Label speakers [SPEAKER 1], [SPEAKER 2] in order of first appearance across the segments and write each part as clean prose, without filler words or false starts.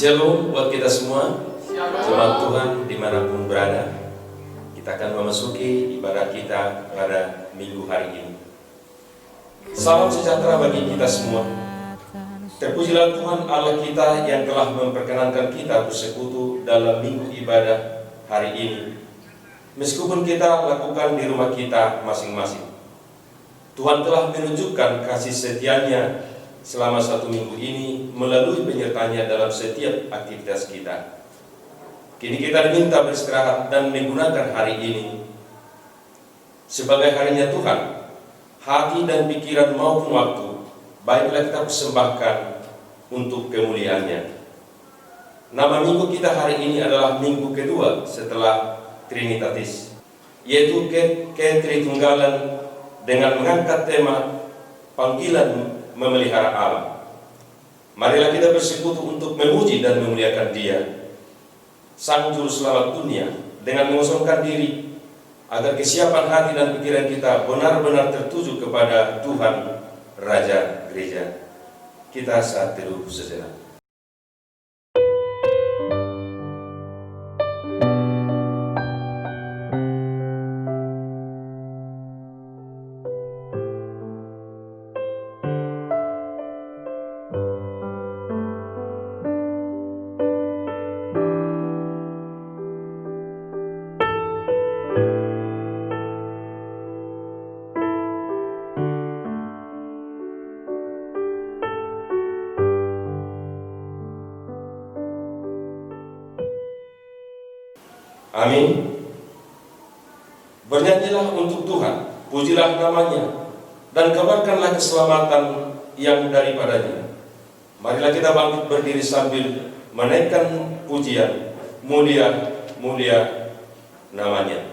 [SPEAKER 1] Shalom buat kita semua, jemaat Tuhan dimanapun berada. Kita akan memasuki ibadah kita pada minggu hari ini. Salam sejahtera bagi kita semua. Terpujilah Tuhan Allah kita yang telah memperkenankan kita bersekutu dalam minggu ibadah hari ini. Meskipun kita lakukan di rumah kita masing-masing, Tuhan telah menunjukkan kasih setia-Nya selama satu minggu ini melalui penyertanya dalam setiap aktivitas kita. Kini kita diminta beristirahat dan menggunakan hari ini sebagai harinya Tuhan. Hati dan pikiran maupun waktu, baiklah kita persembahkan untuk kemuliaan-Nya. Nama minggu kita hari ini adalah minggu kedua setelah Trinitatis, yaitu ketritunggalan dengan mengangkat tema panggilan memelihara Allah. Marilah kita bersekutu untuk memuji dan memuliakan Dia, Sang Juru Selamat dunia, dengan mengosongkan diri agar kesiapan hati dan pikiran kita benar-benar tertuju kepada Tuhan Raja Gereja. Kita saat teduh sejenak. Amin. Bernyanyilah untuk Tuhan, pujilah namanya, dan kabarkanlah keselamatan yang daripadanya. Marilah kita bangkit berdiri sambil menaikkan pujian, mulia, mulia namanya.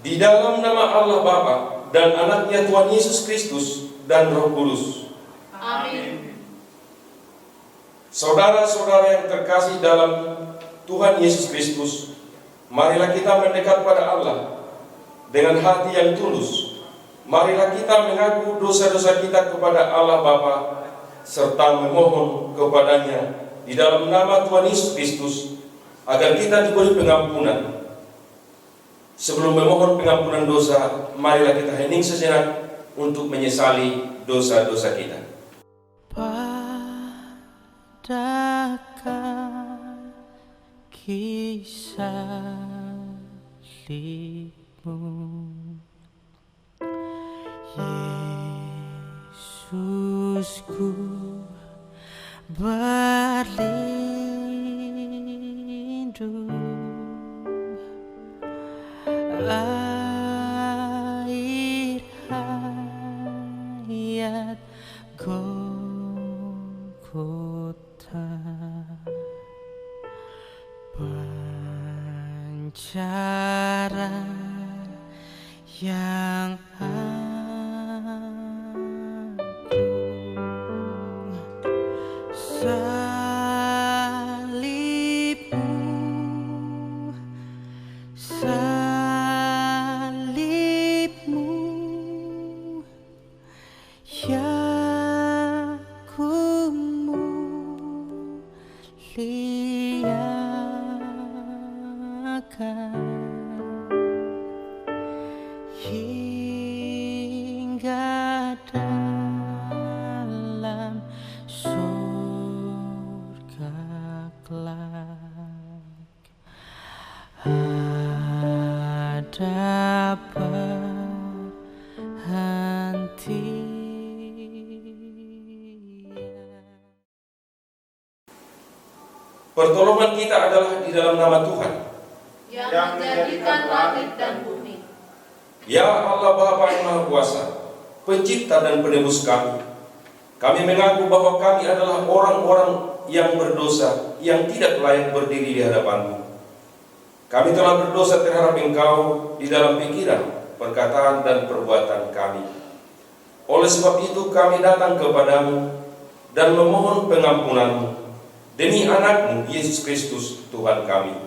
[SPEAKER 1] Di dalam nama Allah Bapa dan Anaknya Tuhan Yesus Kristus dan Roh Kudus.
[SPEAKER 2] Amin.
[SPEAKER 1] Saudara-saudara yang terkasih dalam Tuhan Yesus Kristus, marilah kita mendekat pada Allah dengan hati yang tulus. Marilah kita mengaku dosa-dosa kita kepada Allah Bapa serta memohon kepadanya di dalam nama Tuhan Yesus Kristus agar kita diberi pengampunan. Sebelum memohon pengampunan dosa, marilah kita hening sejenak untuk menyesali dosa-dosa kita.
[SPEAKER 2] Pada kaki salibmu, Yesusku berlindung. Air hayat Golgota, pancaran yang agung, salibmu, yang kumuliakan hingga dalam surga kelak. Ada perhentian.
[SPEAKER 1] Pertolongan kita adalah di dalam nama Tuhan
[SPEAKER 3] yang menjadikan langit dan bumi.
[SPEAKER 1] Ya Allah Bapa yang Maha Kuasa, Pencipta dan Penebus kami. Kami mengaku bahwa kami adalah orang-orang yang berdosa, yang tidak layak berdiri di hadapan-Mu. Kami telah berdosa terhadap Engkau di dalam pikiran, perkataan, dan perbuatan kami. Oleh sebab itu kami datang kepadamu dan memohon pengampunan-Mu demi anak-Mu Yesus Kristus Tuhan kami.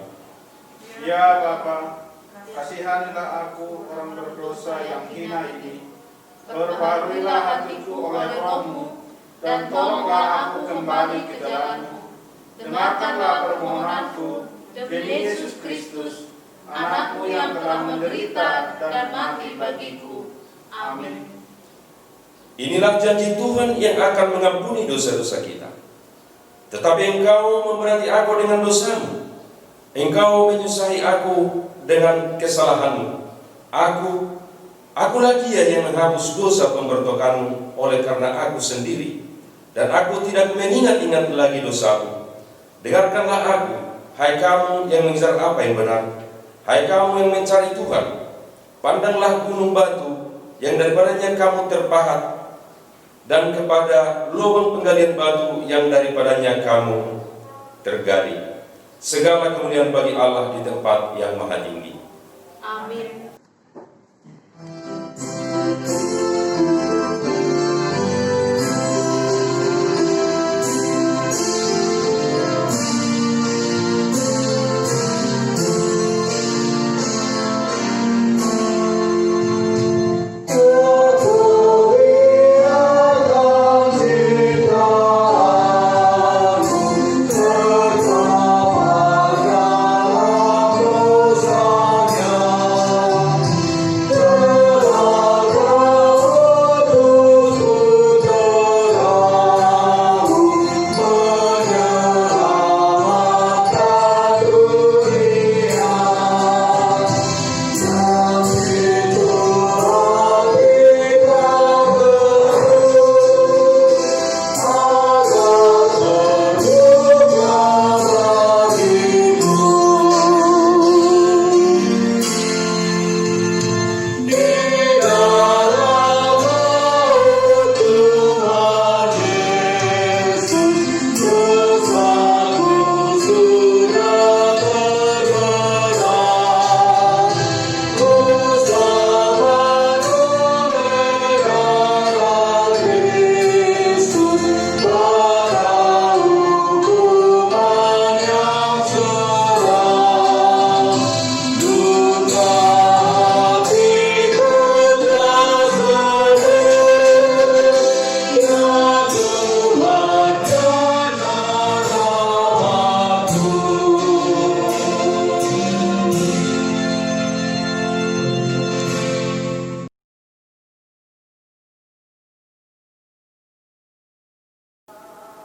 [SPEAKER 4] Ya Bapa, kasihanilah aku orang berdosa yang hina ini. Perbaharuilah hatiku oleh Roh-Mu, dan tolonglah aku kembali ke jalan-Mu. Dengarkanlah permohonanku demi Yesus Kristus, anak-Mu yang telah menderita dan mati bagiku. Amin.
[SPEAKER 1] Inilah janji Tuhan yang akan mengampuni dosa-dosa kita. Tetapi Engkau memberati aku dengan dosamu. Engkau menyusahi aku dengan kesalahanmu. Akulah dia yang menghapus dosa pembertokanmu oleh karena aku sendiri. Dan aku tidak mengingat-ingat lagi dosamu. Dengarkanlah aku, hai kamu yang mengejar apa yang benar. Hai kamu yang mencari Tuhan. Pandanglah gunung batu yang daripadanya kamu terpahat, dan kepada lubang penggalian batu yang daripadanya kamu tergali. Segala kemuliaan bagi Allah di tempat yang maha tinggi.
[SPEAKER 3] Amin.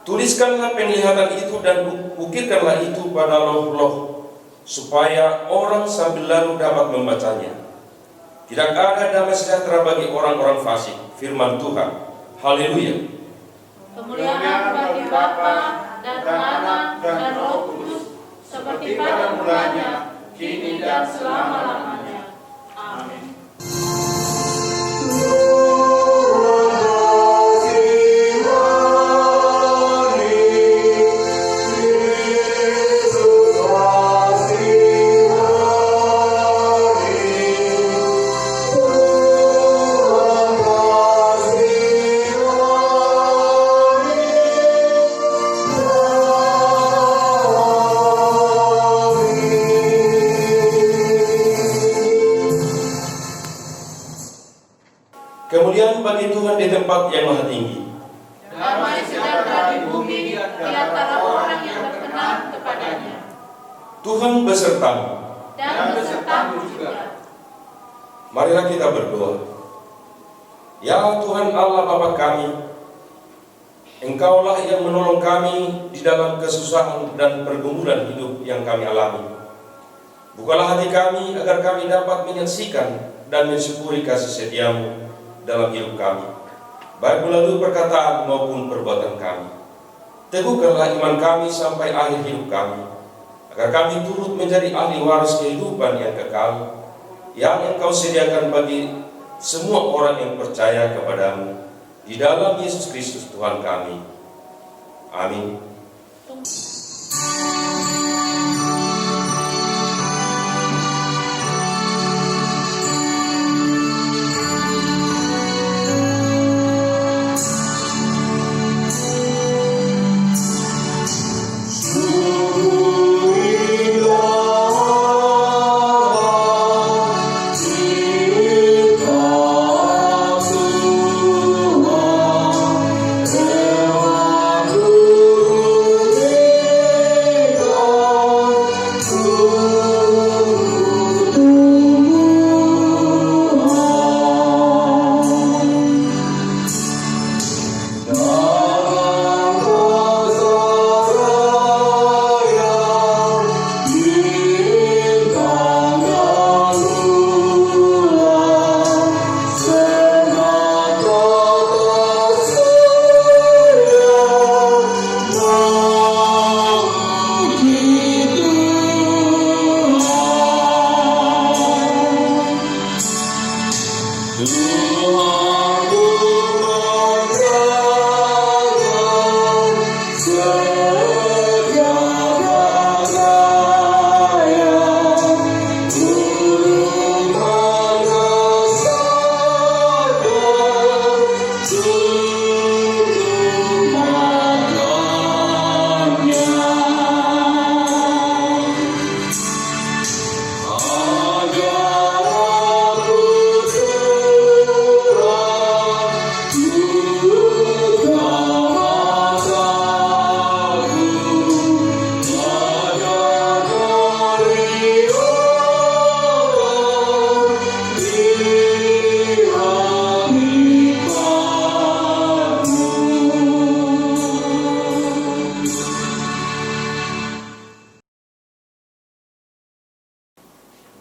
[SPEAKER 1] Tuliskanlah penglihatan itu dan ukirkanlah itu pada loh-loh, supaya orang sambil lalu dapat membacanya. Tidak ada damai sejahtera bagi orang-orang fasik. Firman Tuhan. Haleluya.
[SPEAKER 3] Kemuliaan bagi Bapa dan Anak dan Roh Kudus, seperti pada mulanya, kini dan selama-lamanya. Amin.
[SPEAKER 1] Kemuliaan bagi Tuhan di tempat yang maha tinggi.
[SPEAKER 3] Damai sejahtera di bumi di antara orang yang berkenan kepadanya.
[SPEAKER 1] Tuhan besertamu.
[SPEAKER 3] Dan besertamu juga.
[SPEAKER 1] Marilah kita berdoa. Ya Tuhan Allah Bapa kami, Engkaulah yang menolong kami di dalam kesusahan dan pergumulan hidup yang kami alami. Bukalah hati kami agar kami dapat menyaksikan dan mensyukuri kasih setiamu dalam hidup kami, baik melalui perkataan maupun perbuatan kami. Teguhkanlah iman kami sampai akhir hidup kami, agar kami turut menjadi ahli waris kehidupan yang kekal, yang Engkau sediakan bagi semua orang yang percaya kepadamu, di dalam Yesus Kristus Tuhan kami. Amin.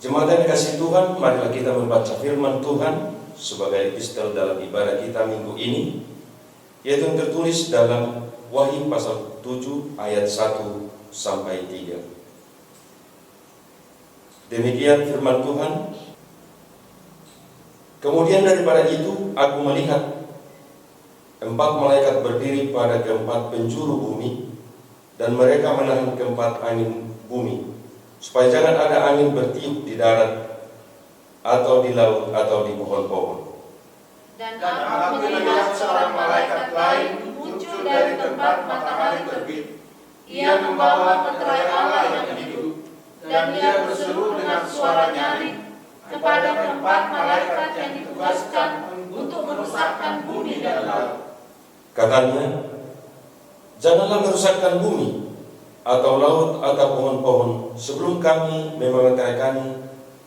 [SPEAKER 1] Jemaat yang dikasihi Tuhan, marilah kita membaca firman Tuhan sebagai epistel dalam ibadah kita minggu ini, yaitu yang tertulis dalam Wahyu pasal 7 ayat 1 sampai 3. Demikian firman Tuhan. Kemudian daripada itu aku melihat 4 malaikat berdiri pada keempat penjuru bumi, dan mereka menahan keempat angin bumi, supaya jangan ada angin bertiup di darat, atau di laut, atau di pohon-pohon.
[SPEAKER 3] Dan aku melihat seorang malaikat lain muncul dari tempat matahari terbit. Ia membawa meterai Allah yang hidup, dan ia berseru dengan suara nyaring kepada keempat malaikat yang ditugaskan untuk merusakkan bumi dan laut.
[SPEAKER 1] Katanya, janganlah merusakkan bumi, atau laut, atau pohon-pohon, sebelum kami memeteraikan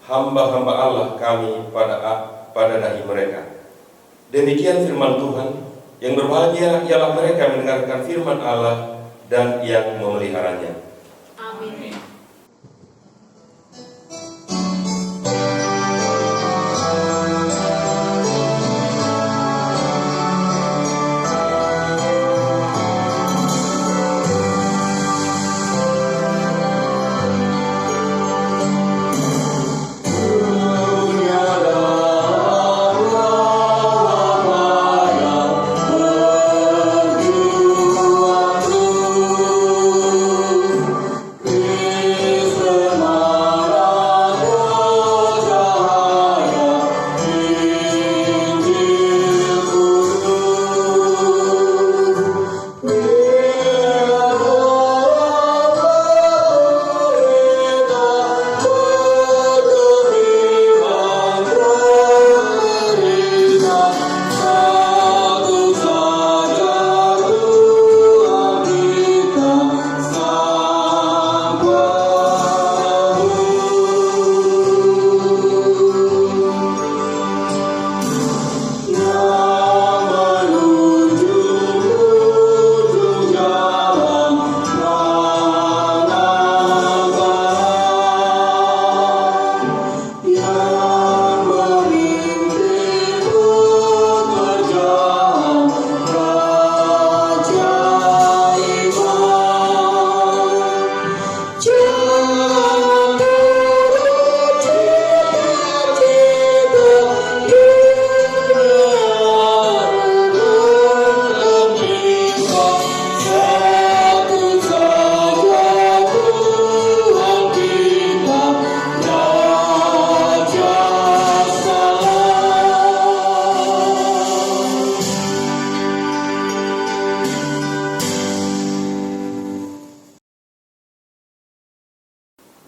[SPEAKER 1] hamba-hamba Allah kami pada dahi mereka. Demikian firman Tuhan. Yang berbahagia ialah mereka mendengarkan firman Allah dan yang memeliharanya.
[SPEAKER 3] Amin.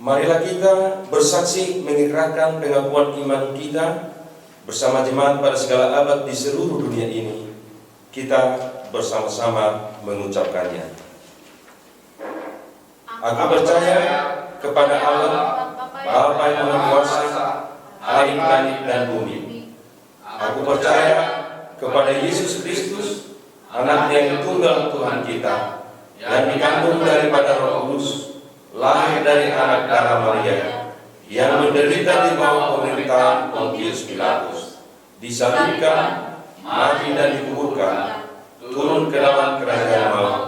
[SPEAKER 1] Marilah kita bersaksi mengikrarkan pengakuan iman kita bersama jemaat pada segala abad di seluruh dunia ini. Kita bersama-sama mengucapkannya. Aku percaya kepada Allah, Bapa yang Maha Kuasa, langit dan bumi. Aku percaya kepada Yesus Kristus, Anak yang tunggal Tuhan kita, yang dikandung daripada Roh Kudus, lahir dari anak darah Maria, yang menderita di bawah pemerintahan Pontius Pilatus, disalibkan, mati dan dikuburkan, turun ke dalam kerajaan maut,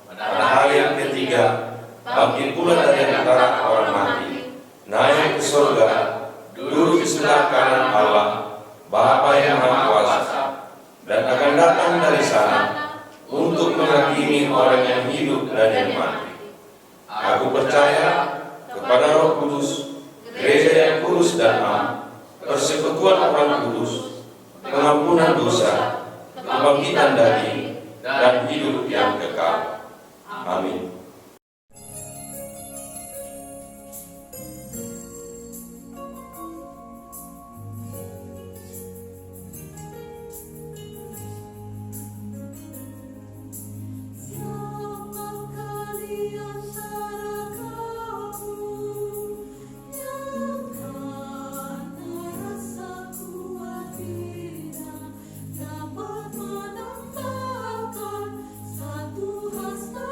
[SPEAKER 1] pada hari yang ketiga bangkit pula dari antara orang mati, naik ke surga, duduk di sebelah kanan Allah, Bapa yang Maha Kuasa, dan akan datang dari sana untuk menghakimi orang yang hidup dan yang mati. Aku percaya kepada Roh Kudus, gereja yang kudus dan am, persekutuan orang kudus, pengampunan dosa, kebangkitan daging, dan hidup yang kekal. Amin.
[SPEAKER 5] Dapat menambahkan satu hasta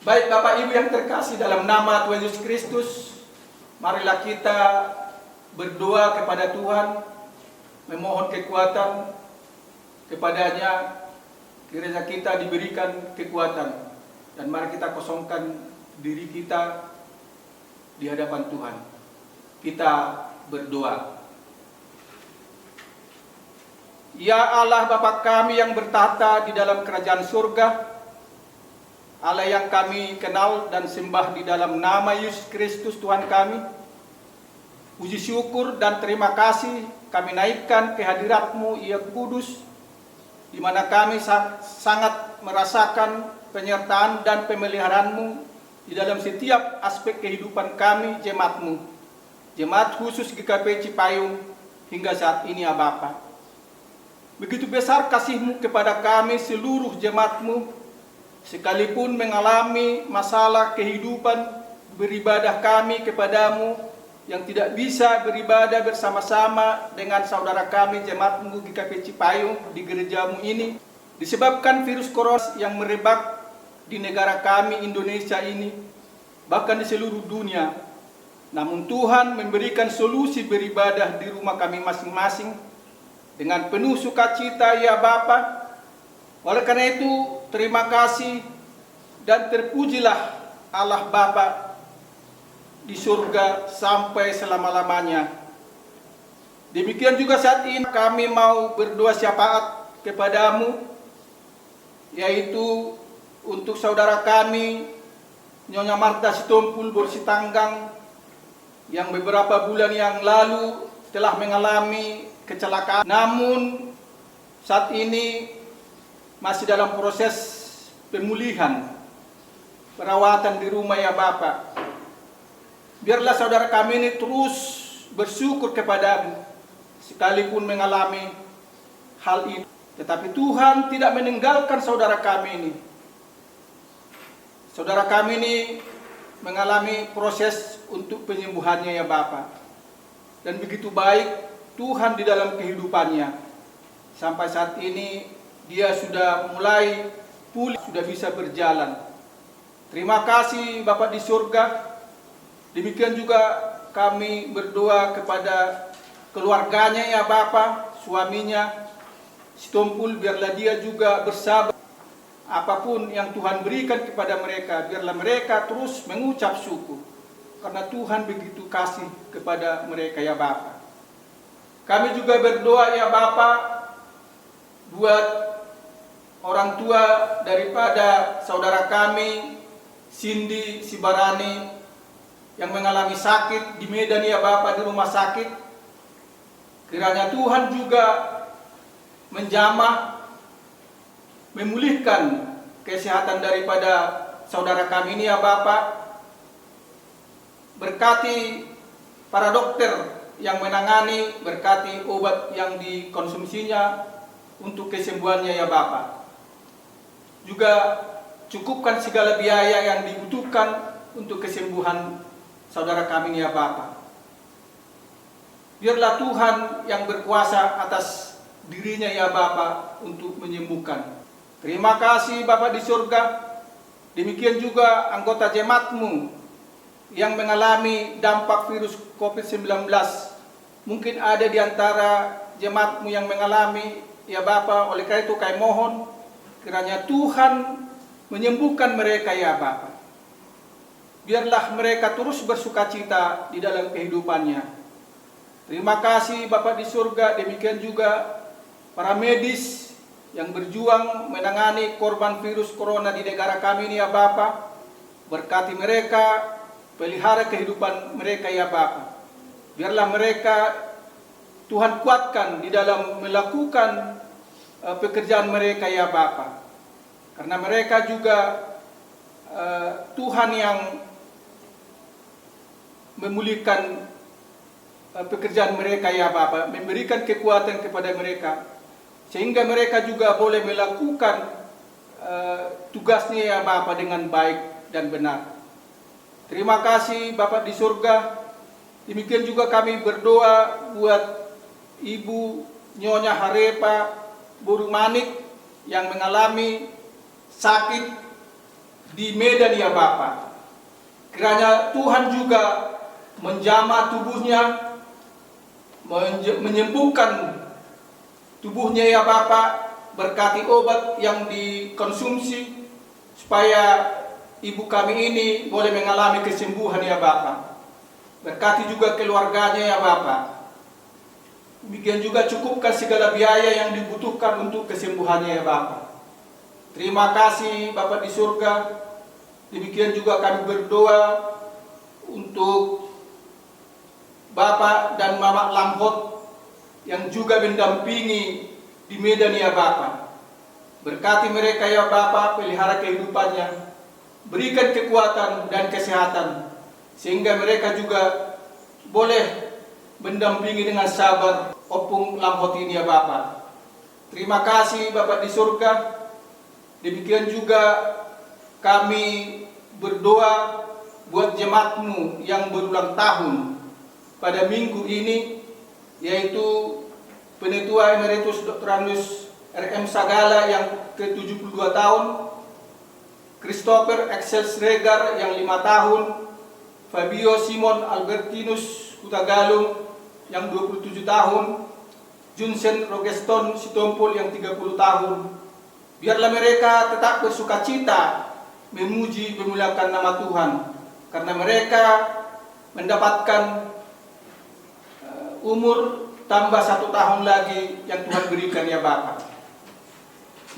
[SPEAKER 5] Baik Bapak Ibu yang terkasih, dalam nama Tuhan Yesus Kristus, marilah kita berdoa kepada Tuhan, memohon kekuatan kepadanya, kiranya kita diberikan kekuatan, dan mari kita kosongkan diri kita di hadapan Tuhan. Kita berdoa. Ya Allah Bapa kami yang bertahta di dalam kerajaan surga, Allah yang kami kenal dan sembah di dalam nama Yesus Kristus Tuhan kami, puji syukur dan terima kasih kami naikkan kehadirat-Mu yang kudus, di mana kami sangat merasakan penyertaan dan pemeliharaan-Mu di dalam setiap aspek kehidupan kami, jemaat-Mu, jemaat khusus GKP Cipayung hingga saat ini ya Bapa. Begitu besar kasih-Mu kepada kami seluruh jemaat-Mu, sekalipun mengalami masalah kehidupan beribadah kami kepadamu yang tidak bisa beribadah bersama-sama dengan saudara kami jemaat-Mu GKP Cipayung di gerejamu ini, disebabkan virus corona yang merebak di negara kami Indonesia ini, bahkan di seluruh dunia. Namun Tuhan memberikan solusi beribadah di rumah kami masing-masing dengan penuh sukacita ya Bapa. Oleh karena itu, terima kasih dan terpujilah Allah Bapa di surga sampai selama-lamanya. Demikian juga saat ini kami mau berdoa syafaat kepadamu, yaitu untuk saudara kami Nyonya Marta Sitompul Borsitanggang yang beberapa bulan yang lalu telah mengalami kecelakaan, namun saat ini masih dalam proses pemulihan, perawatan di rumah ya Bapak. Biarlah saudara kami ini terus bersyukur kepadamu sekalipun mengalami hal itu. Tetapi Tuhan tidak meninggalkan saudara kami ini. Saudara kami ini mengalami proses untuk penyembuhannya ya Bapak. Dan begitu baik Tuhan di dalam kehidupannya. Sampai saat ini dia sudah mulai pulih, sudah bisa berjalan. Terima kasih Bapak di surga. Demikian juga kami berdoa kepada keluarganya ya Bapak, suaminya Sitompul, biarlah dia juga bersabar. Apapun yang Tuhan berikan kepada mereka, biarlah mereka terus mengucap syukur, karena Tuhan begitu kasih kepada mereka ya Bapak. Kami juga berdoa ya Bapak buat orang tua daripada saudara kami Cindy Sibarani yang mengalami sakit di Medan ya Bapak, di rumah sakit. Kiranya Tuhan juga menjamah, memulihkan kesehatan daripada saudara kami ini ya Bapak. Berkati para dokter yang menangani, berkati obat yang dikonsumsinya untuk kesembuhannya ya Bapak. Juga cukupkan segala biaya yang dibutuhkan untuk kesembuhan saudara kami ini ya Bapak. Biarlah Tuhan yang berkuasa atas dirinya ya Bapak untuk menyembuhkan. Terima kasih Bapak di surga. Demikian juga anggota jemaat-Mu yang mengalami dampak virus COVID-19. Mungkin ada di antara jemaat-Mu yang mengalami ya Bapak. Oleh karena itu kami mohon kiranya Tuhan menyembuhkan mereka ya Bapak. Biarlah mereka terus bersukacita di dalam kehidupannya. Terima kasih Bapak di surga. Demikian juga para medis yang berjuang menangani korban virus corona di negara kami ini ya Bapak. Berkati mereka, pelihara kehidupan mereka ya Bapak. Biarlah mereka Tuhan kuatkan di dalam melakukan pekerjaan mereka ya Bapak. Karena mereka juga Tuhan yang memulihkan pekerjaan mereka ya Bapak, memberikan kekuatan kepada mereka sehingga mereka juga boleh melakukan tugasnya ya Bapak dengan baik dan benar. Terima kasih Bapak di surga. Demikian juga kami berdoa buat Ibu Nyonya Harepa Borumanik yang mengalami sakit di Medan ya Bapa. Kiranya Tuhan juga menjamah tubuhnya, menyembuhkan tubuhnya ya Bapa, berkati obat yang dikonsumsi supaya ibu kami ini boleh mengalami kesembuhan ya Bapa. Berkati juga keluarganya ya Bapa. Demikian juga cukupkan segala biaya yang dibutuhkan untuk kesembuhannya ya Bapa. Terima kasih Bapa di surga. Demikian juga kami berdoa untuk Bapak dan Mama Lampot yang juga mendampingi di Medan ya Bapa. Berkati mereka ya Bapa, pelihara kehidupannya, berikan kekuatan dan kesehatan, sehingga mereka juga boleh mendampingi dengan sabar Opung Lampot ini ya Bapa. Terima kasih Bapak di surga. Demikian juga kami berdoa buat jemaatmu yang berulang tahun pada minggu ini, yaitu Penetua Emeritus Dr. Andus RM Sagala yang ke-72 tahun, Christopher Excel Sregar yang 5 tahun, Fabio Simon Albertinus Kutagalung yang 27 tahun, Junsen Rogeston Sitompul yang 30 tahun. Biarlah mereka tetap bersukacita memuji memuliakan nama Tuhan, karena mereka mendapatkan umur tambah 1 tahun lagi yang Tuhan berikan ya Bapa.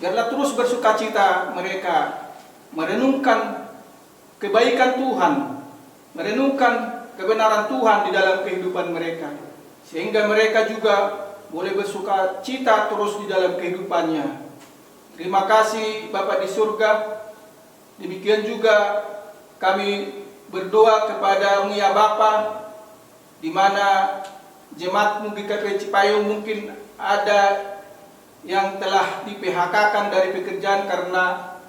[SPEAKER 5] Biarlah terus bersukacita mereka merenungkan kebaikan Tuhan, merenungkan kebenaran Tuhan di dalam kehidupan mereka, sehingga mereka juga boleh bersukacita terus di dalam kehidupannya. Terima kasih Bapa di surga. Demikian juga kami berdoa kepada-Mu ya Bapa, di mana jemaat-Mu GKP Cipayung mungkin ada yang telah di-PHK-kan dari pekerjaan karena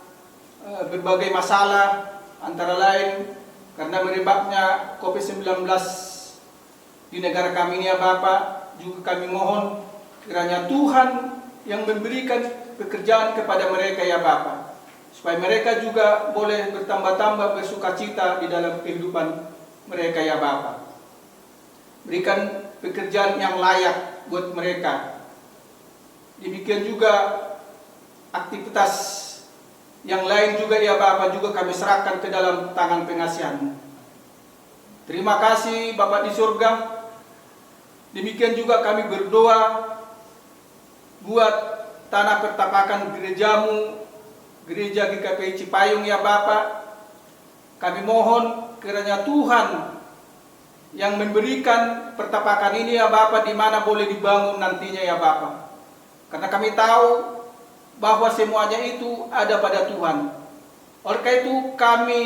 [SPEAKER 5] berbagai masalah, antara lain karena merebaknya COVID-19 di negara kami ini ya Bapa. Juga kami mohon kiranya Tuhan yang memberikan pekerjaan kepada mereka ya Bapa, supaya mereka juga boleh bertambah-tambah bersukacita di dalam kehidupan mereka ya Bapa. Berikan pekerjaan yang layak buat mereka. Demikian juga aktivitas yang lain juga ya Bapa, juga kami serahkan ke dalam tangan pengasihan-Mu. Terima kasih Bapa di surga. Demikian juga kami berdoa buat tanah pertapakan gereja-Mu, Gereja GKP Cipayung ya Bapa. Kami mohon kiranya Tuhan yang memberikan pertapakan ini ya Bapa, di mana boleh dibangun nantinya ya Bapa. Karena kami tahu bahwa semuanya itu ada pada Tuhan. Oleh karena itu kami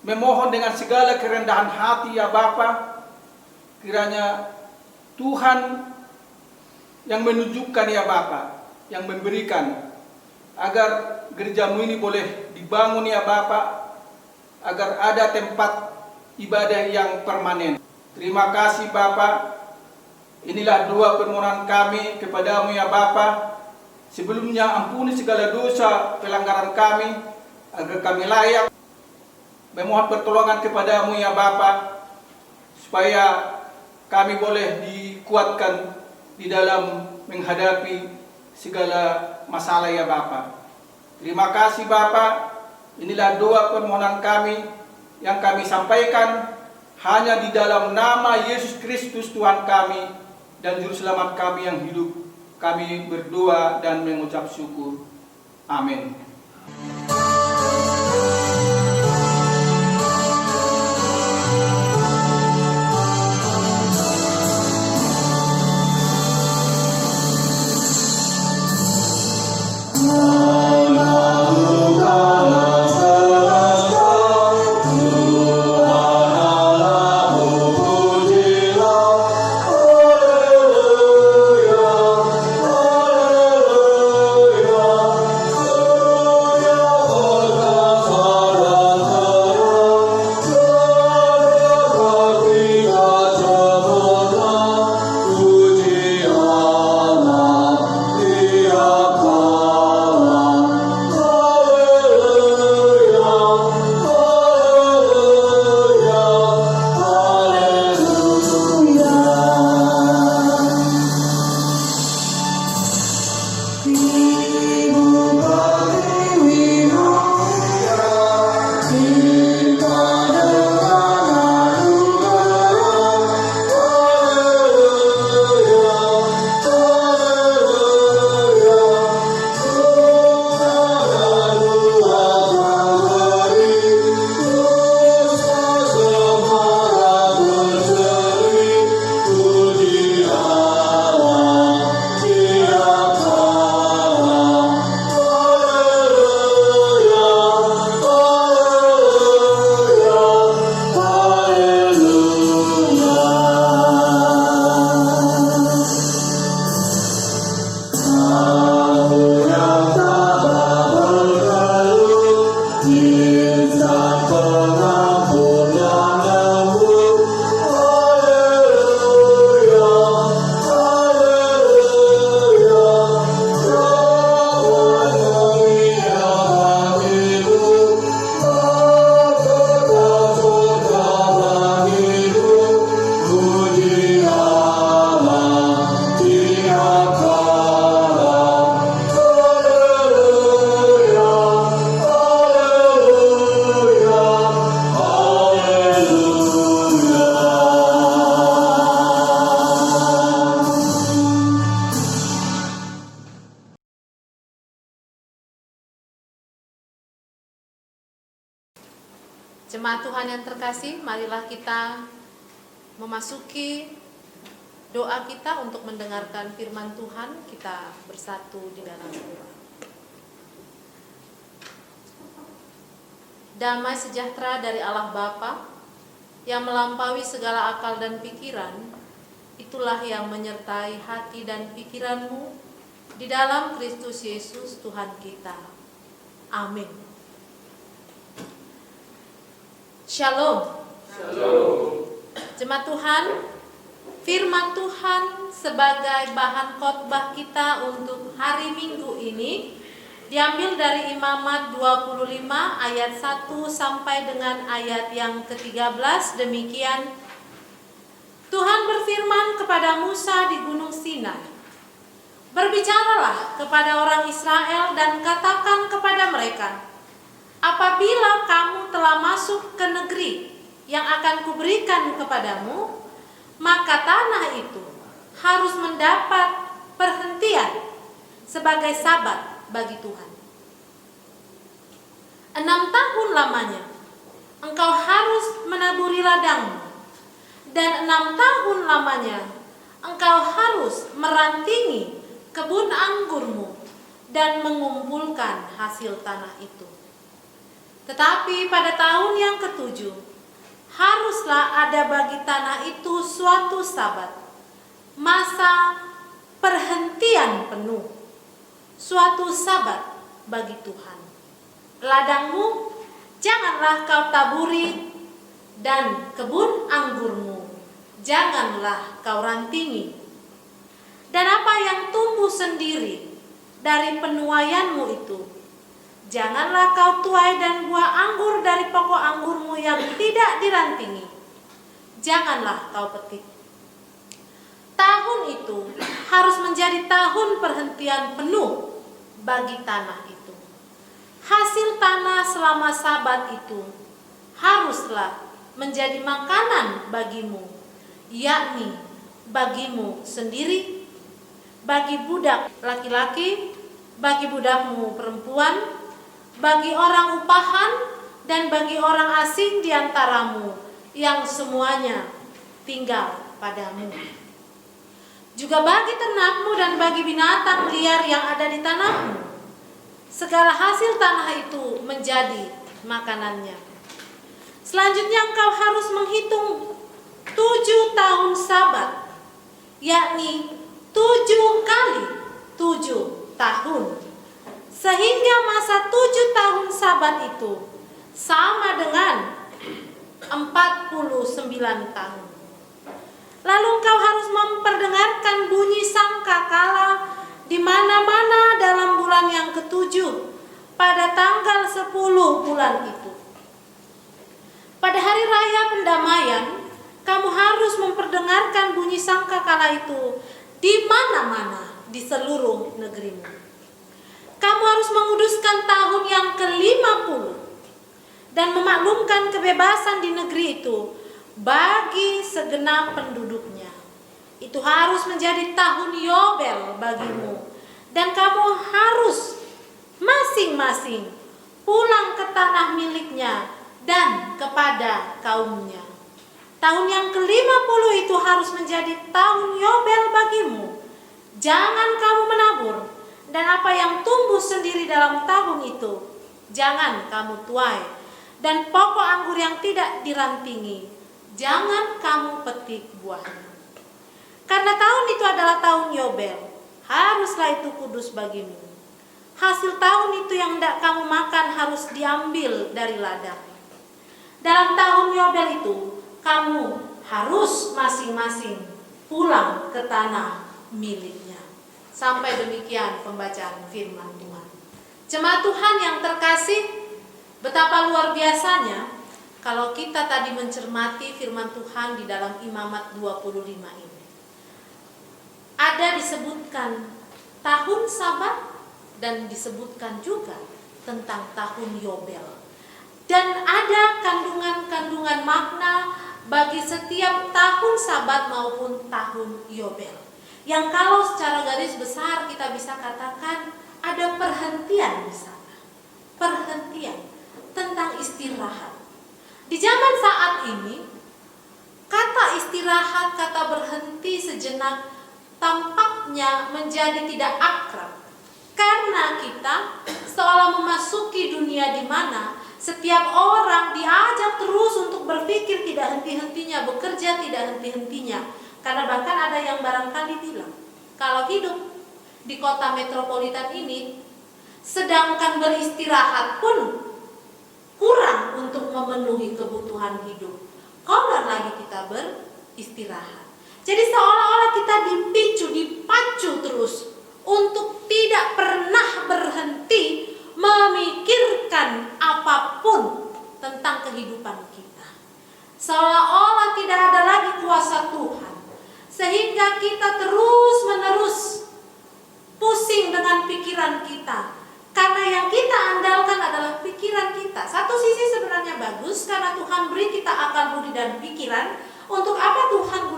[SPEAKER 5] memohon dengan segala kerendahan hati ya Bapa, kiranya Tuhan yang menunjukkan ya Bapa, yang memberikan agar gereja-Mu ini boleh dibangun ya Bapa, agar ada tempat ibadah yang permanen. Terima kasih Bapa. Inilah doa permohonan kami kepada-Mu ya Bapa. Sebelumnya ampuni segala dosa pelanggaran kami, agar kami layak memohon pertolongan kepada-Mu ya Bapa, supaya kami boleh dikuatkan di dalam menghadapi segala masalah ya Bapa. Terima kasih Bapa. Inilah doa permohonan kami yang kami sampaikan hanya di dalam nama Yesus Kristus Tuhan kami dan Juru Selamat kami yang hidup. Kami berdoa dan mengucap syukur. Amin.
[SPEAKER 3] Haleluya, haleluya, haleluya. Jemaat Tuhan yang terkasih, marilah kita memasuki doa kita untuk mendengarkan firman Tuhan. Kita bersatu di dalam doa. Damai sejahtera dari Allah Bapa yang melampaui segala akal dan pikiran, itulah yang menyertai hati dan pikiranmu di dalam Kristus Yesus Tuhan kita. Amin. Shalom.
[SPEAKER 4] Shalom.
[SPEAKER 3] Jemaat Tuhan, firman Tuhan sebagai bahan khotbah kita untuk hari Minggu ini diambil dari Imamat 25 ayat 1 sampai dengan ayat yang ke-13. Demikian, Tuhan berfirman kepada Musa di Gunung Sinai, "Berbicaralah kepada orang Israel dan katakan kepada mereka, apabila kamu telah masuk ke negeri yang akan kuberikan kepadamu, maka tanah itu harus mendapat perhentian sebagai sabat bagi Tuhan. 6 tahun lamanya engkau harus menaburi ladangmu, dan 6 tahun lamanya engkau harus merantingi kebun anggurmu dan mengumpulkan hasil tanah itu. Tetapi pada tahun yang ke-7 haruslah ada bagi tanah itu suatu sabat, masa perhentian penuh, suatu sabat bagi Tuhan. Ladangmu janganlah kau taburi, dan kebun anggurmu janganlah kau rantingi. Dan apa yang tumbuh sendiri dari penuaianmu itu, janganlah kau tuai, dan buah anggur dari pokok anggurmu yang tidak dirantingi, janganlah kau petik. Tahun itu harus menjadi tahun perhentian penuh bagi tanah itu. Hasil tanah selama sabat itu haruslah menjadi makanan bagimu, yakni bagimu sendiri, bagi budak laki-laki, bagi budakmu perempuan, bagi orang upahan, dan bagi orang asing di antaramu yang semuanya tinggal padamu. Juga bagi ternakmu dan bagi binatang liar yang ada di tanahmu. Segala hasil tanah itu menjadi makanannya. Selanjutnya engkau harus menghitung 7 tahun sabat, yakni 7 kali 7 tahun, sehingga masa 7 tahun sabat itu sama dengan 49 tahun. Lalu engkau harus memperdengarkan bunyi sangkakala di mana-mana dalam bulan yang ke-7 pada tanggal 10 bulan itu. Pada hari raya pendamaian, kamu harus memperdengarkan bunyi sangkakala itu di mana-mana di seluruh negerimu. Kamu harus menguduskan tahun yang ke-50 dan memaklumkan kebebasan di negeri itu bagi segenap penduduknya. Itu harus menjadi tahun Yobel bagimu, dan kamu harus masing-masing pulang ke tanah miliknya dan kepada kaumnya. Tahun yang ke-50 itu harus menjadi tahun Yobel bagimu. Jangan kamu menabur, dan apa yang tumbuh sendiri dalam tahun itu jangan kamu tuai, dan pokok anggur yang tidak dirantingi jangan kamu petik buahnya. Karena tahun itu adalah tahun Yobel, haruslah itu kudus bagimu. Hasil tahun itu yang hendak kamu makan harus diambil dari ladang. Dalam tahun Yobel itu, kamu harus masing-masing pulang ke tanah miliknya. Sampai demikian pembacaan firman Tuhan. Jemaat Tuhan yang terkasih, betapa luar biasanya kalau kita tadi mencermati firman Tuhan di dalam Imamat 25 ini. Ada disebutkan tahun sabat dan disebutkan juga tentang tahun Yobel. Dan ada kandungan-kandungan makna bagi setiap tahun sabat maupun tahun Yobel. Yang kalau secara garis besar kita bisa katakan ada perhentian di sana. Perhentian tentang istirahat. Di zaman saat ini, kata istirahat, kata berhenti sejenak tampaknya menjadi tidak akrab. Karena kita seolah memasuki dunia di mana setiap orang diajak terus untuk berpikir tidak henti-hentinya, bekerja tidak henti-hentinya. Karena bahkan ada yang barangkali bilang, kalau hidup di kota metropolitan ini, sedangkan beristirahat pun kurang untuk memenuhi kebutuhan hidup, konon lagi kita beristirahat. Jadi seolah-olah kita dipacu terus untuk tidak pernah berhenti memikirkan apapun tentang kehidupan kita. Seolah-olah tidak ada lagi kuasa Tuhan, sehingga kita terus-menerus pusing dengan pikiran kita. Karena yang kita andalkan adalah pikiran kita. Satu sisi sebenarnya bagus, karena Tuhan beri kita akal budi dan pikiran. Untuk apa Tuhan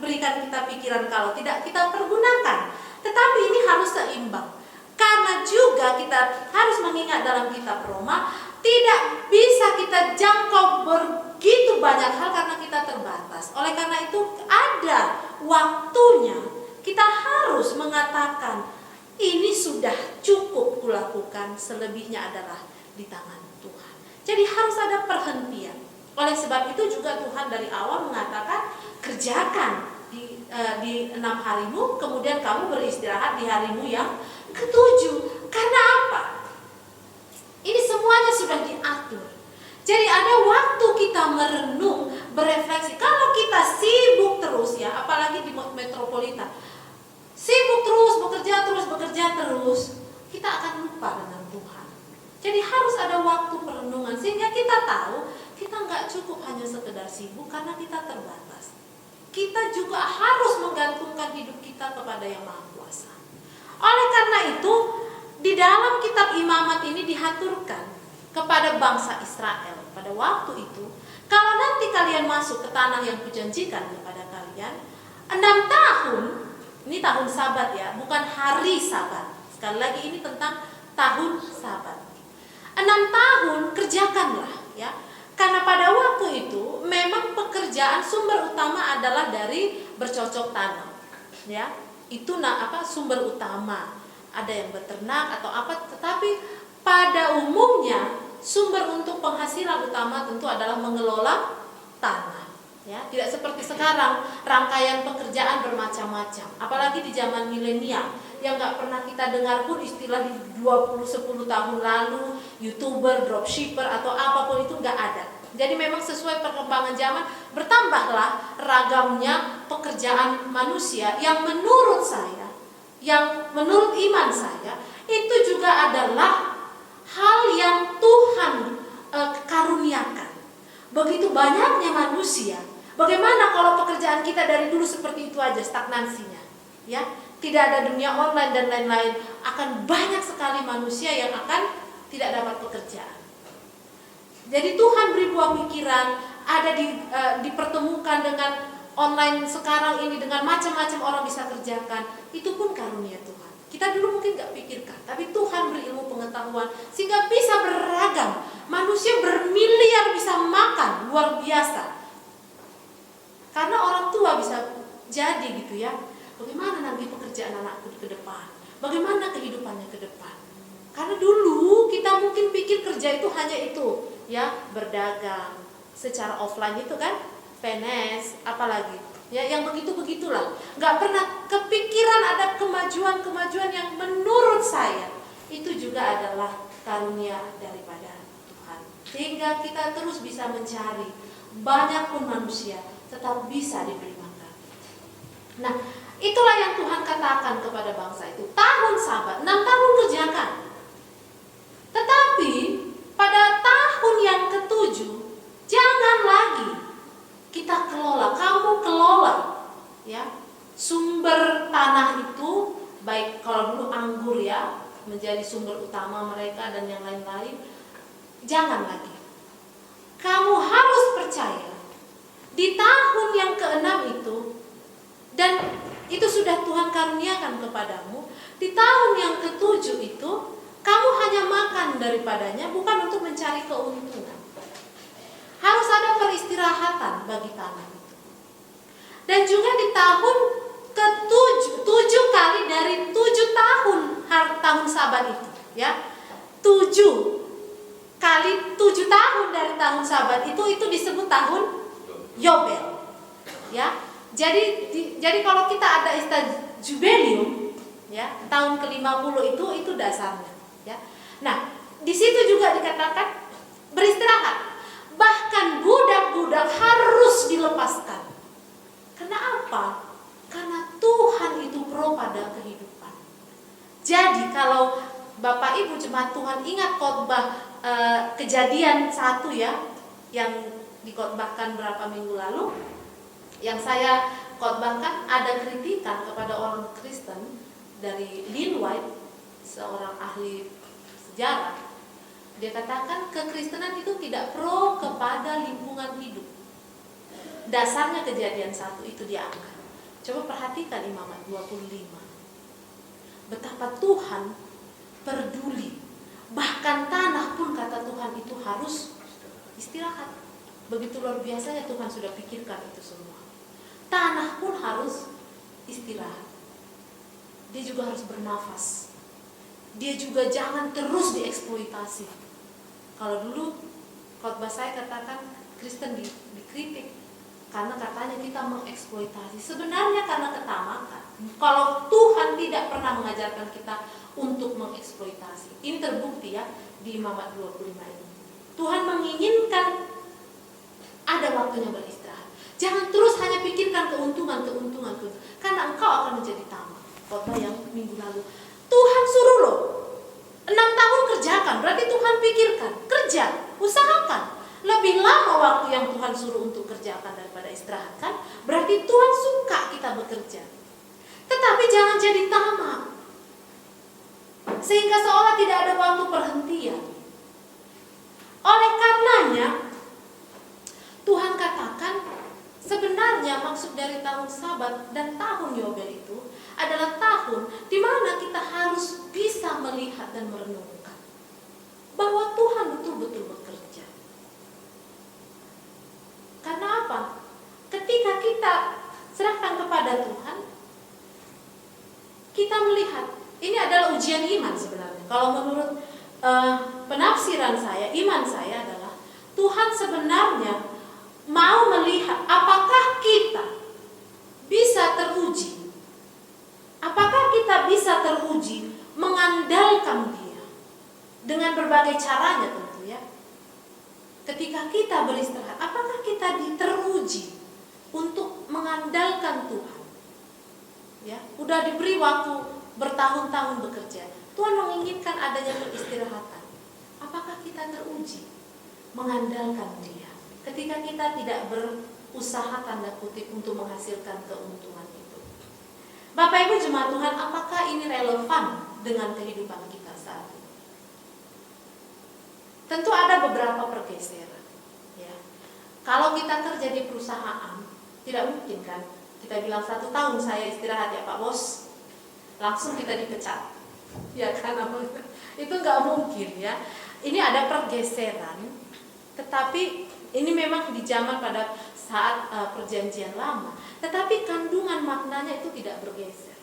[SPEAKER 3] berikan kita pikiran kalau tidak kita pergunakan? Tetapi ini harus seimbang. Karena juga kita harus mengingat dalam kitab Roma, tidak bisa kita jangkau begitu banyak hal karena kita terbatas. Oleh karena itu ada waktunya kita harus mengatakan, ini sudah cukup kulakukan, selebihnya adalah di tangan Tuhan. Jadi harus ada perhentian. Oleh sebab itu juga Tuhan dari awal mengatakan, kerjakan di 6 harimu, kemudian kamu beristirahat di harimu yang ke-7. Karena apa? Ini semuanya sudah diatur. Jadi ada waktu kita merenung, berefleksi. Kalau kita sibuk terus ya, apalagi di metropolitan, sibuk terus, bekerja terus, kita akan lupa dengan Tuhan. Jadi harus ada waktu perenungan, sehingga kita tahu kita nggak cukup hanya sekedar sibuk karena kita terbatas. Kita juga harus menggantungkan hidup kita kepada Yang Maha Kuasa. Oleh karena itu, di dalam kitab Imamat ini dihaturkan kepada bangsa Israel pada waktu itu, kalau nanti kalian masuk ke tanah yang kujanjikan kepada kalian, 6 tahun, ini tahun Sabat ya, bukan hari Sabat. Sekali lagi ini tentang tahun Sabat. 6 tahun kerjakanlah ya. Karena pada waktu itu memang pekerjaan sumber utama adalah dari bercocok tanam, ya. Itu sumber utama. Ada yang beternak atau apa, tetapi pada umumnya sumber untuk penghasilan utama tentu adalah mengelola tanah, ya. Tidak seperti sekarang rangkaian pekerjaan bermacam-macam. Apalagi di zaman milenial yang nggak pernah kita dengar pun istilah di 10 tahun lalu, YouTuber, dropshipper atau apapun itu nggak ada. Jadi memang sesuai perkembangan zaman bertambahlah ragamnya pekerjaan manusia yang menurut saya, yang menurut iman saya itu juga adalah hal yang Tuhan karuniakan. Begitu banyaknya manusia, bagaimana kalau pekerjaan kita dari dulu seperti itu aja stagnansinya, ya? Tidak ada dunia online dan lain-lain, akan banyak sekali manusia yang akan tidak dapat pekerjaan. Jadi Tuhan beri buah pikiran, ada dipertemukan dengan online sekarang ini, dengan macam-macam orang bisa kerjakan. Itu pun karunia Tuhan. Kita dulu mungkin gak pikirkan, tapi Tuhan beri ilmu pengetahuan sehingga bisa beragam. Manusia bermiliar bisa makan, luar biasa. Karena orang tua bisa jadi gitu ya. Bagaimana nanti pekerjaan anakku ke depan? Bagaimana kehidupannya ke depan? Karena dulu kita mungkin pikir kerja itu hanya itu, ya, berdagang secara offline itu kan, PNS, apalagi, ya, yang begitu-begitulah. Nggak pernah kepikiran ada kemajuan-kemajuan yang menurut saya itu juga adalah karunia daripada Tuhan. Sehingga kita terus bisa mencari, banyak pun manusia tetap bisa diberi makan. Nah, itulah yang Tuhan katakan kepada bangsa itu. Tahun Sabat, 6 tahun kerjakan. Tetapi pada tahun yang ke-7 jangan lagi kita kelola, kamu kelola ya sumber tanah itu, baik kalau dulu anggur ya menjadi sumber utama mereka dan yang lain-lain. Jangan lagi. Kamu harus percaya di tahun yang ke-6 itu, dan itu sudah Tuhan karuniakan kepadamu, di tahun yang ke-7 itu kamu hanya makan daripadanya, bukan untuk mencari keuntungan. Harus ada peristirahatan bagi tanah itu. Dan juga di tahun ke-7 kali dari 7 tahun Sabat itu, ya. 7 kali 7 tahun dari tahun Sabat itu disebut tahun Yobel. Ya. Jadi kalau kita ada istilah jubilium, ya, tahun ke-50 itu dasarnya, ya. Nah, di situ juga dikatakan beristirahat. Bahkan budak-budak harus dilepaskan. Karena apa? Karena Tuhan itu pro pada kehidupan. Jadi kalau Bapak Ibu jemaat Tuhan ingat khotbah Kejadian 1, ya, yang dikhotbahkan berapa minggu lalu, yang saya khotbahkan, ada kritikan kepada orang Kristen dari Lynn White, seorang ahli sejarah. Dia katakan kekristenan itu tidak pro kepada lingkungan hidup. Dasarnya Kejadian 1 itu dia angkat. Coba perhatikan Imamat 25. Betapa Tuhan peduli. Bahkan tanah pun kata Tuhan itu harus istirahat. Begitu luar biasanya Tuhan sudah pikirkan itu semua. Tanah pun harus istirahat. Dia juga harus bernafas. Dia juga jangan terus dieksploitasi. Kalau dulu khotbah saya katakan Kristen dikritik karena katanya kita mengeksploitasi. Sebenarnya karena ketamakan. Kalau Tuhan tidak pernah mengajarkan kita untuk mengeksploitasi. Ini terbukti, ya, di Imamat 25 ini. Tuhan menginginkan ada waktunya beristirahat. Jangan terus hanya pikirkan keuntungan. Karena engkau akan menjadi tamak. Khotbah yang minggu lalu. Tuhan suruh lo 6 tahun kerjakan. Berarti Tuhan pikirkan. Kerja, usahakan. Lebih lama waktu yang Tuhan suruh untuk kerjakan daripada istirahat, kan? Berarti Tuhan suka kita bekerja. Tetapi jangan jadi tamak. Sehingga seolah tidak ada waktu perhentian. Oleh karenanya Tuhan katakan sebenarnya maksud dari tahun Sabat dan tahun Yobel itu adalah tahun di mana kita harus bisa melihat dan merenungkan bahwa Tuhan betul-betul bekerja. Karena apa? Ketika kita serahkan kepada Tuhan, kita melihat ini adalah ujian iman sebenarnya. Kalau menurut penafsiran saya, iman saya adalah Tuhan sebenarnya mau melihat apakah kita bisa teruji. Apakah kita bisa teruji mengandalkan Dia dengan berbagai caranya tentu, ya. Ketika kita beristirahat, apakah kita teruji untuk mengandalkan Tuhan? Ya, udah diberi waktu bertahun-tahun bekerja. Tuhan menginginkan adanya peristirahatan. Apakah kita teruji mengandalkan Dia ketika kita tidak berusaha tanda kutip untuk menghasilkan keuntungan itu? Bapak Ibu jemaat Tuhan, apakah ini relevan dengan kehidupan kita saat ini? Tentu ada beberapa pergeseran, ya. Kalau kita kerja di perusahaan, tidak mungkin kan kita bilang 1 tahun saya istirahat ya Pak Bos, langsung kita dipecat, ya kan? Itu nggak mungkin, ya. Ini ada pergeseran, tetapi ini memang di zaman pada saat perjanjian lama, tetapi kandungan maknanya itu tidak bergeser.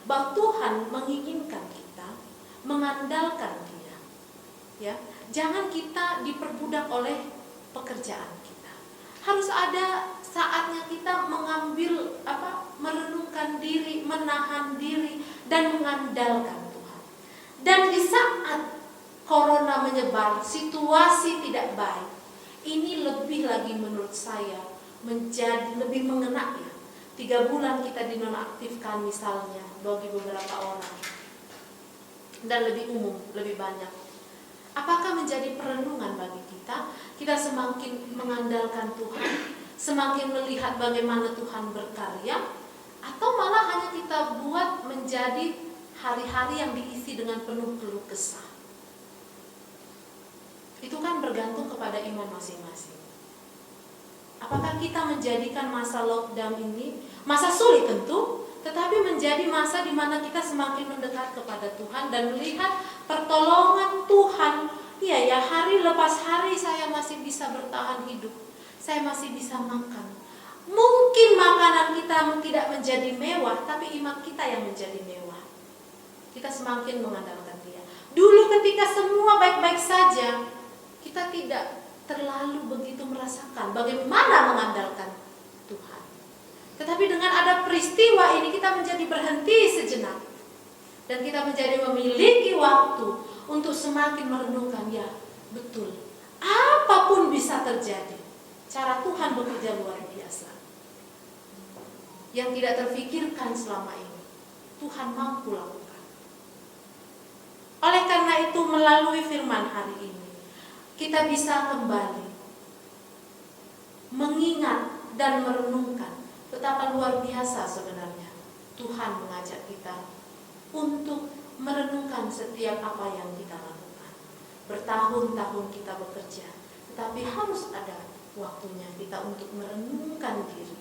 [SPEAKER 3] Bahwa Tuhan menginginkan kita mengandalkan Dia, ya. Jangan kita diperbudak oleh pekerjaan kita. Harus ada saatnya kita mengambil merenungkan diri, menahan diri dan mengandalkan Tuhan. Dan di saat corona menyebar, situasi tidak baik, ini lebih lagi menurut saya menjadi lebih mengena, ya. 3 bulan kita dinonaktifkan misalnya bagi beberapa orang, dan lebih umum, lebih banyak. Apakah menjadi perenungan bagi kita? Kita semakin mengandalkan Tuhan, semakin melihat bagaimana Tuhan berkarya, atau malah hanya kita buat menjadi hari-hari yang diisi dengan penuh keluh kesah? Itu kan bergantung kepada iman masing-masing. Apakah kita menjadikan masa lockdown ini masa sulit tentu, tetapi menjadi masa di mana kita semakin mendekat kepada Tuhan dan melihat pertolongan Tuhan. Iya ya, hari lepas hari saya masih bisa bertahan hidup. saya masih bisa makan. Mungkin makanan kita tidak menjadi mewah, tapi iman kita yang menjadi mewah. Kita semakin mengandalkan Dia. Dulu ketika semua baik-baik saja, kita tidak terlalu begitu merasakan bagaimana mengandalkan Tuhan. Tetapi dengan ada peristiwa ini, kita menjadi berhenti sejenak. Dan kita menjadi memiliki waktu untuk semakin merenungkan, ya betul, apapun bisa terjadi. Cara Tuhan bekerja luar biasa. Yang tidak terfikirkan selama ini, Tuhan mampu lakukan. Oleh karena itu, melalui firman hari ini, kita bisa kembali mengingat dan merenungkan betapa luar biasa sebenarnya Tuhan mengajak kita untuk merenungkan setiap apa yang kita lakukan. Bertahun-tahun kita bekerja, tetapi harus ada waktunya kita untuk merenungkan diri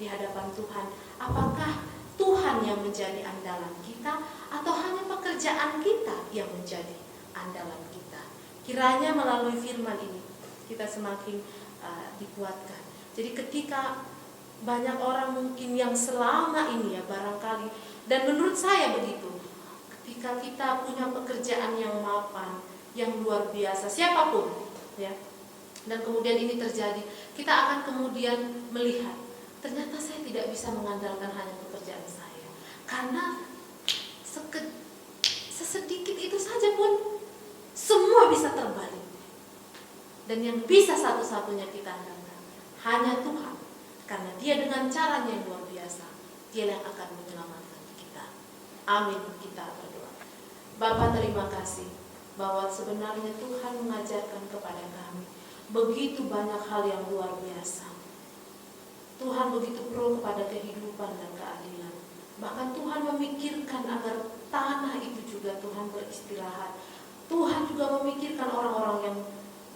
[SPEAKER 3] di hadapan Tuhan. Apakah Tuhan yang menjadi andalan kita, atau hanya pekerjaan kita yang menjadi andalan kita? Kiranya melalui firman ini kita semakin dikuatkan. Jadi ketika banyak orang mungkin yang selama ini ya barangkali, dan menurut saya begitu, ketika kita punya pekerjaan yang mapan, yang luar biasa, siapapun ya, dan kemudian ini terjadi, kita akan kemudian melihat, ternyata saya tidak bisa mengandalkan hanya pekerjaan saya, karena sesedikit itu saja pun semua bisa terbalik. Dan yang bisa satu-satunya kita andalkan hanya Tuhan, karena Dia dengan caranya yang luar biasa, Dia yang akan menyelamatkan kita. Amin. Kita berdoa. Bapa, terima kasih bahwa sebenarnya Tuhan mengajarkan kepada kami begitu banyak hal yang luar biasa. Tuhan begitu pro kepada kehidupan dan keadilan. Bahkan Tuhan memikirkan agar tanah itu juga Tuhan beristirahat. Tuhan juga memikirkan orang-orang yang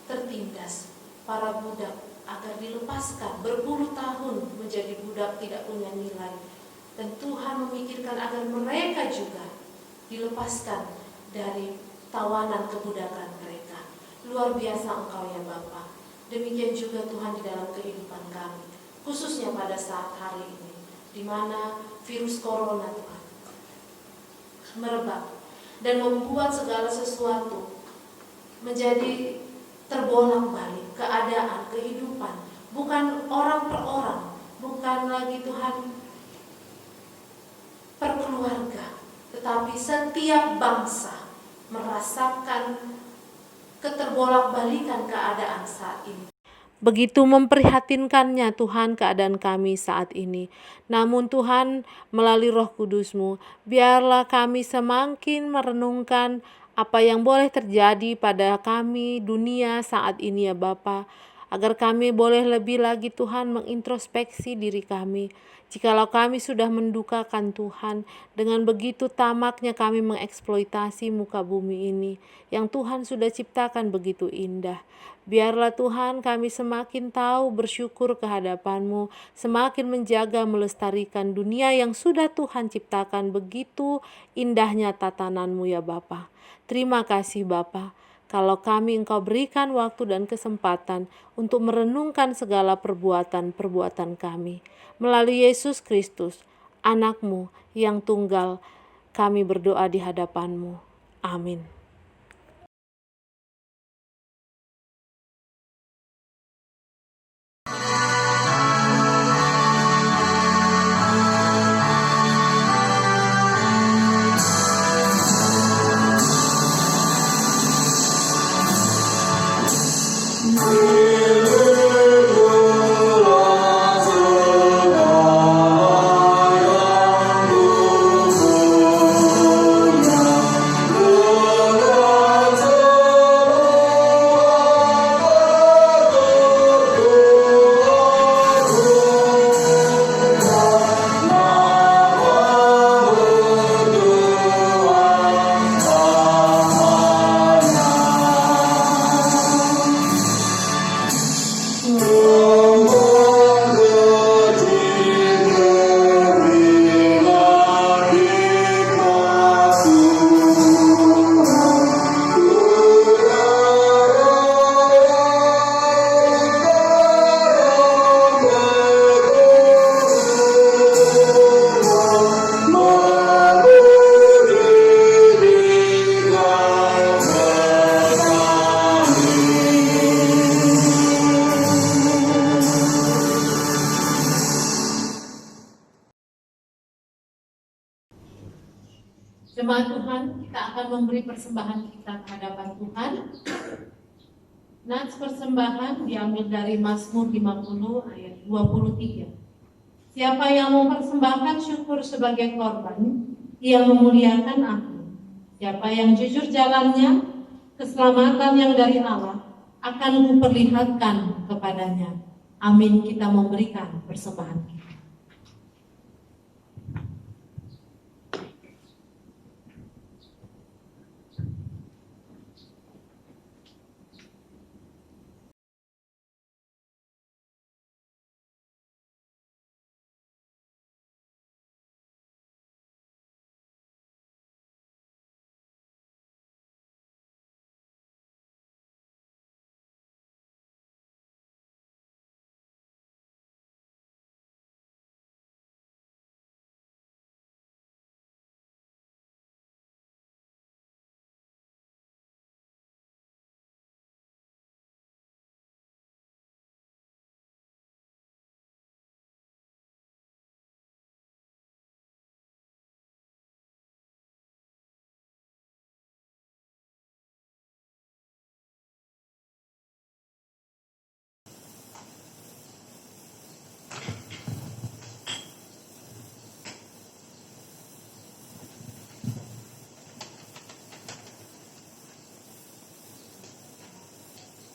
[SPEAKER 3] tertindas, para budak, agar dilepaskan berpuluh tahun menjadi budak tidak punya nilai. Dan Tuhan memikirkan agar mereka juga dilepaskan dari tawanan kebudakan mereka. Luar biasa Engkau ya Bapa. Demikian juga Tuhan di dalam kehidupan kami, khususnya pada saat hari ini, di mana virus corona Tuhan merebak dan membuat segala sesuatu menjadi terbolak-balik, keadaan, kehidupan, bukan orang per orang, bukan lagi Tuhan per keluarga, tetapi setiap bangsa merasakan keterbolak-balikan keadaan saat ini. Begitu memprihatinkannya Tuhan keadaan kami saat ini. Namun Tuhan, melalui Roh Kudus-Mu, biarlah kami semakin merenungkan apa yang boleh terjadi pada kami dunia saat ini ya Bapa, agar kami boleh lebih lagi Tuhan mengintrospeksi diri kami. Jikalau kami sudah mendukakan Tuhan, dengan begitu tamaknya kami mengeksploitasi muka bumi ini yang Tuhan sudah ciptakan begitu indah. Biarlah Tuhan kami semakin tahu bersyukur kehadapan-Mu, semakin menjaga melestarikan dunia yang sudah Tuhan ciptakan begitu indahnya tatanan-Mu ya Bapa. Terima kasih Bapa, kalau kami Engkau berikan waktu dan kesempatan untuk merenungkan segala perbuatan-perbuatan kami. Melalui Yesus Kristus, anak-Mu yang tunggal, kami berdoa di hadapan-Mu. Amin. memberi persembahan kita ke hadapan Tuhan. Nats persembahan diambil dari Mazmur 50 ayat 23. Siapa yang mempersembahkan syukur sebagai korban, ia memuliakan aku. Siapa yang jujur jalannya, keselamatan yang dari Allah akan kuperlihatkan kepadanya. Amin. Kita memberikan persembahan kita.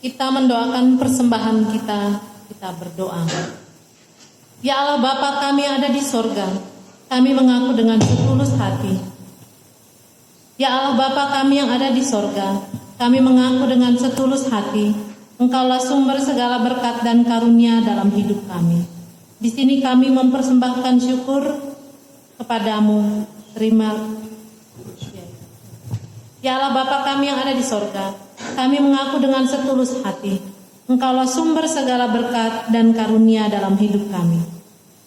[SPEAKER 3] Kita mendoakan persembahan kita berdoa. Ya Allah Bapa kami yang ada di sorga, kami mengaku dengan setulus hati. Ya Allah Bapa kami yang ada di sorga, kami mengaku dengan setulus hati, Engkaulah sumber segala berkat dan karunia dalam hidup kami. Di sini kami mempersembahkan syukur kepadamu. Terima. Ya Allah Bapa kami yang ada di sorga, kami mengaku dengan setulus hati, Engkaulah sumber segala berkat dan karunia dalam hidup kami.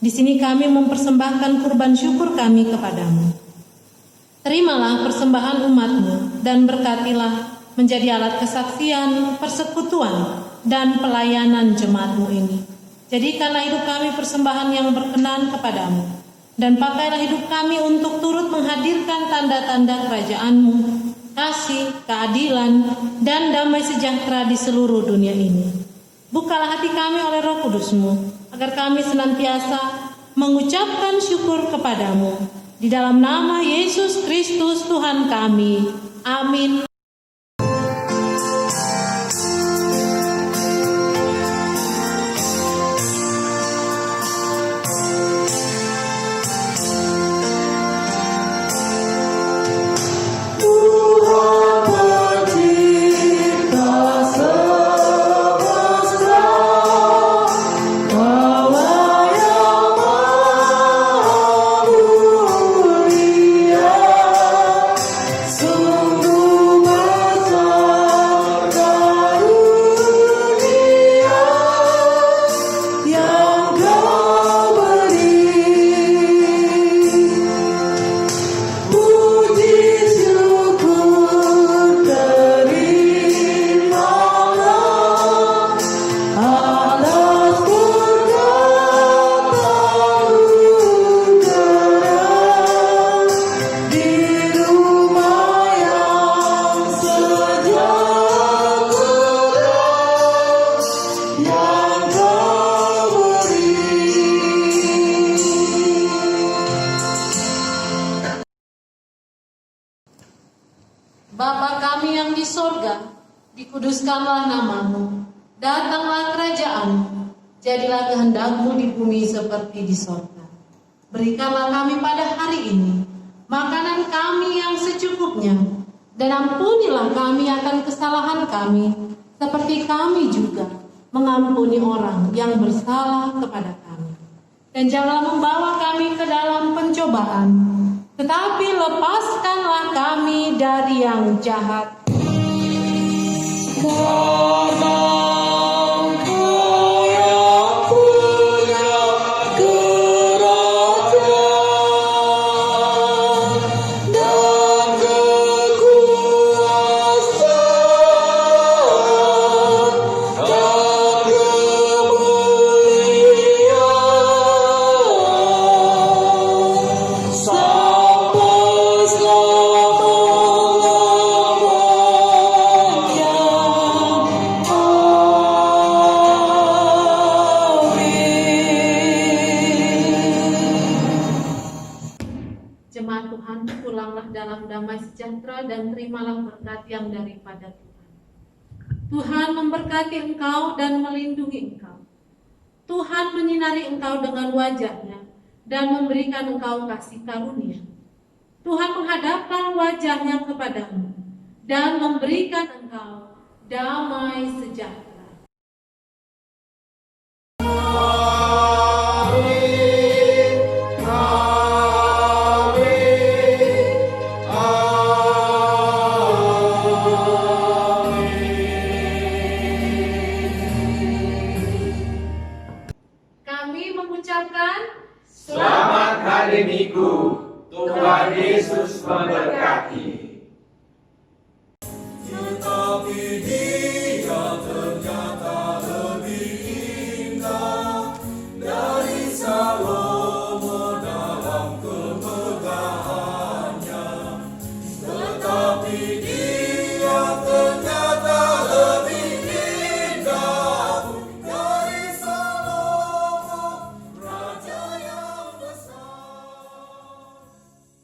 [SPEAKER 3] Di sini kami mempersembahkan kurban syukur kami kepadamu. Terimalah persembahan umat-Mu dan berkatilah menjadi alat kesaksian, persekutuan, dan pelayanan jemaat-Mu ini. Jadikanlah hidup kami persembahan yang berkenan kepadamu, dan pakailah hidup kami untuk turut menghadirkan tanda-tanda kerajaan-Mu, kasih, keadilan, dan damai sejahtera di seluruh dunia ini. Bukalah hati kami oleh Roh Kudus-Mu, agar kami senantiasa mengucapkan syukur kepadamu. Di dalam nama Yesus Kristus Tuhan kami. Amin. Bapa kami yang di sorga, dikuduskanlah namamu, datanglah kerajaan-Mu, jadilah kehendak-Mu di bumi seperti di sorga. Berikanlah kami pada hari ini makanan kami yang secukupnya, dan ampunilah kami akan kesalahan kami, seperti kami juga mengampuni orang yang bersalah kepada kami. Dan janganlah membawa kami ke dalam pencobaan, tetapi lepaskanlah kami dari yang jahat.
[SPEAKER 6] Sampai
[SPEAKER 3] dan terimalah berkat yang daripada Tuhan. Tuhan memberkati engkau dan melindungi engkau. Tuhan menyinari engkau dengan wajah-Nya dan memberikan engkau kasih karunia. Tuhan menghadapkan wajah-Nya kepadamu dan memberikan engkau damai sejahtera.